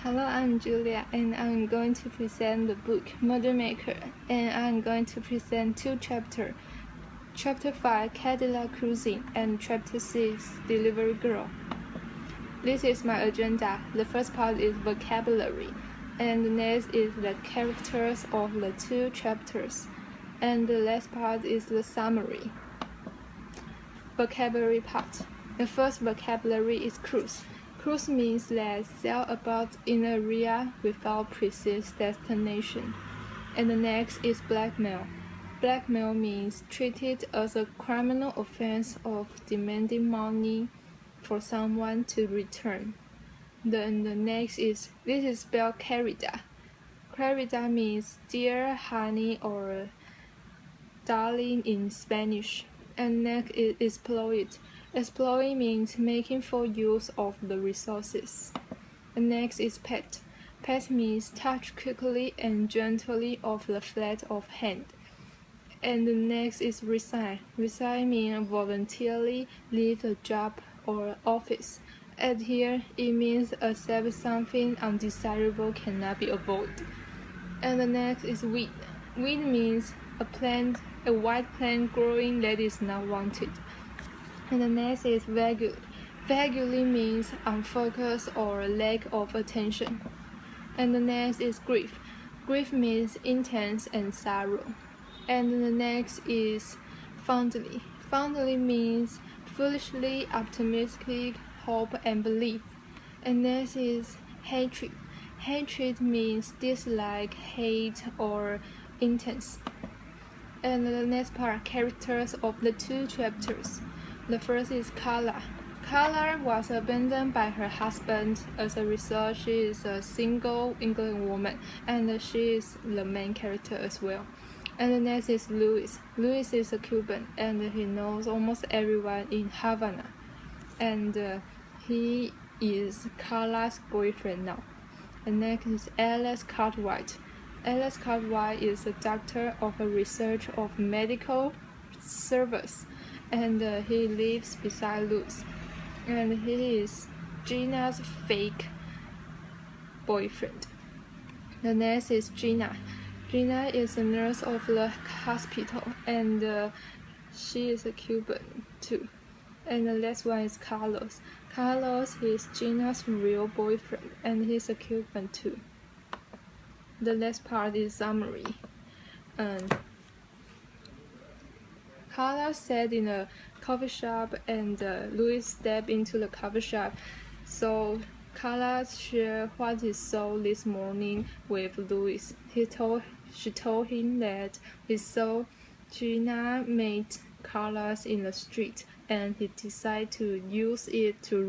Hello, I'm Julia, and I'm going to present the book Murder Maker, and I'm going to present two chapters. Chapter 5, Cadillac Cruising, and Chapter 6, Delivery Girl. This is my agenda. The first part is vocabulary, and the next is the characters of the two chapters, and the last part is the summary. Vocabulary part. The first vocabulary is cruise. Cruise means that sail about in an area without precise destination. And the next is blackmail. Blackmail means treated as a criminal offense of demanding money for someone to return. Then the next is, this is spelled carida. Carida means dear, honey, or darling in Spanish. And next is exploit. Exploit means making full use of the resources. And next is pet. Pet means touch quickly and gently of the flat of hand. And the next is resign. Resign means voluntarily leave a job or office. And here it means accept something undesirable cannot be avoided. And the next is weed. Weed means a white plant growing that is not wanted. And the next is vaguely. Vaguely means unfocused or lack of attention. And the next is grief. Grief means intense and sorrow. And the next is fondly. Fondly means foolishly optimistic hope and belief. And next is hatred. Hatred means dislike, hate, or intense. And the next part, characters of the two chapters. The first is Carla. Carla was abandoned by her husband. As a result, she is a single England woman, and she is the main character as well. And the next is Luis. Luis is a Cuban, and he knows almost everyone in Havana. And he is Carla's boyfriend now. And next is Alex Cartwright. Alex Cartwright is a doctor of a research of medical service, and he lives beside Luz. And he is Gina's fake boyfriend. The next is Gina. Gina is a nurse of the hospital, and she is a Cuban too. And the last one is Carlos. Carlos is Gina's real boyfriend, and he's a Cuban too. The last part is summary. Carla sat in a coffee shop, and Luis stepped into the coffee shop. So Carla shared what he saw this morning with Luis. She told him that he saw Gina meet Carlos in the street, and he decided to use it to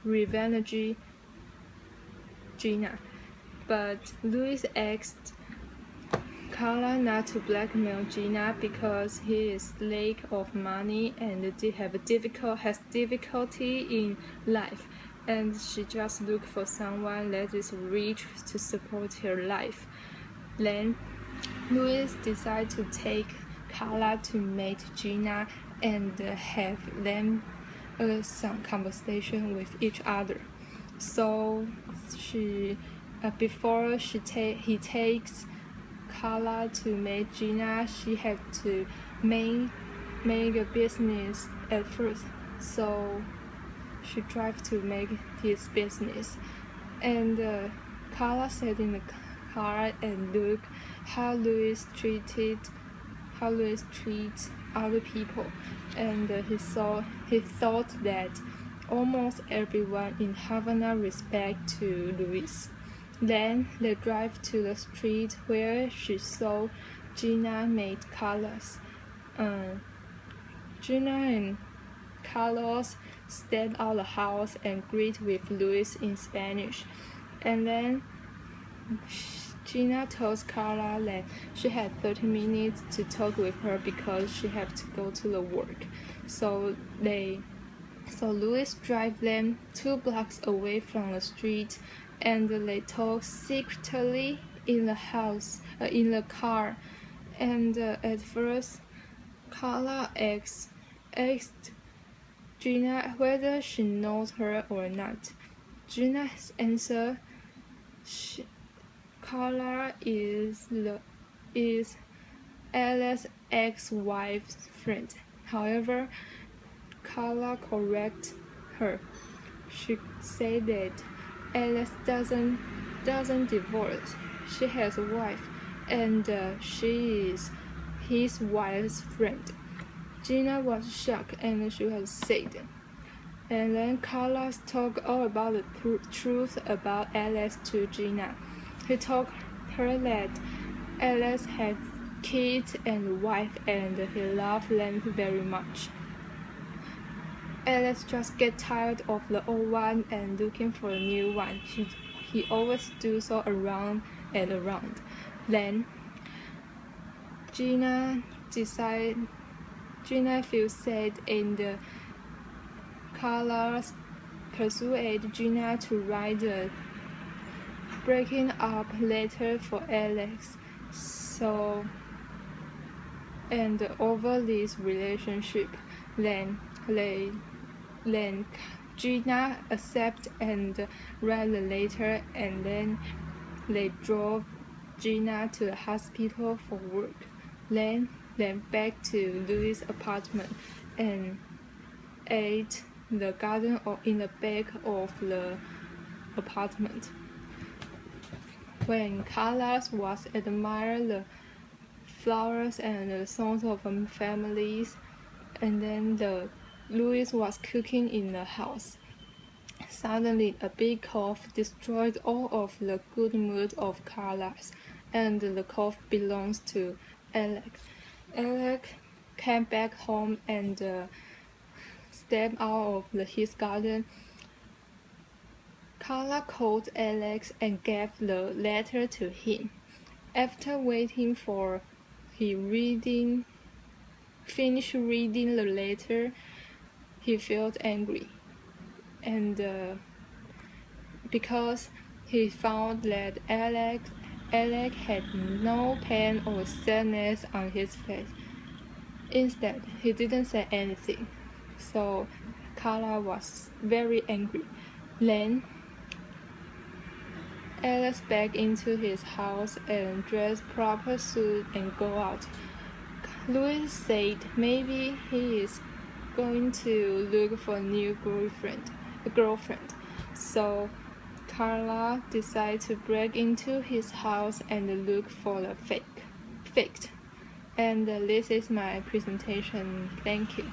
revenge Gina. But Luis asked Carla not to blackmail Gina because he is lack of money and has difficulty in life, and she just looked for someone that is rich to support her life. Then Luis decided to take Carla to meet Gina and have them some conversation with each other. So before he takes Carla to meet Gina, she had to make a business at first. So she drive to make his business, and Carla sat in the car and looked how Luis treats other people, and he thought that almost everyone in Havana respect to Luis. Then they drive to the street where she saw Gina meet Carlos. Gina and Carlos step out the house and greet with Luis in Spanish. And then Gina told Carla that she had 30 minutes to talk with her because she had to go to the work. So Luis drive them 2 blocks away from the street, and they talk secretly in the car. And at first, Carla asked Gina whether she knows her or not. Gina's answer Carla is Alex's ex-wife's friend. However, Carla corrects her. She said that Alex doesn't divorce. She has a wife, and she is his wife's friend. Gina was shocked, and she was sad. And then Carla told all about the truth about Alex to Gina. He told her that Alex had kids and wife, and he loved them very much. Alex just get tired of the old one and looking for a new one. He always do so around and around. Then Gina feels sad, and Carla persuaded Gina to write a breaking up letter for Alex. So, and over this relationship, then Gina accepted and read the letter, and then they drove Gina to the hospital for work. Then back to Louis' apartment and ate the garden or in the back of the apartment. When Carla was admiring the flowers and the songs of families, and then Louis was cooking in the house. Suddenly, a big cough destroyed all of the good mood of Carla's, and the cough belongs to Alex. Alex came back home and stepped out of his garden. Carla called Alex and gave the letter to him. After waiting for he finished reading the letter, he felt angry, and because he found that Alex had no pain or sadness on his face. Instead, he didn't say anything. So Carla was very angry. Then Alex back into his house and dressed proper suit and go out. Louis said maybe he is going to look for a new girlfriend. So Carla decided to break into his house and look for the fake. And this is my presentation. Thank you.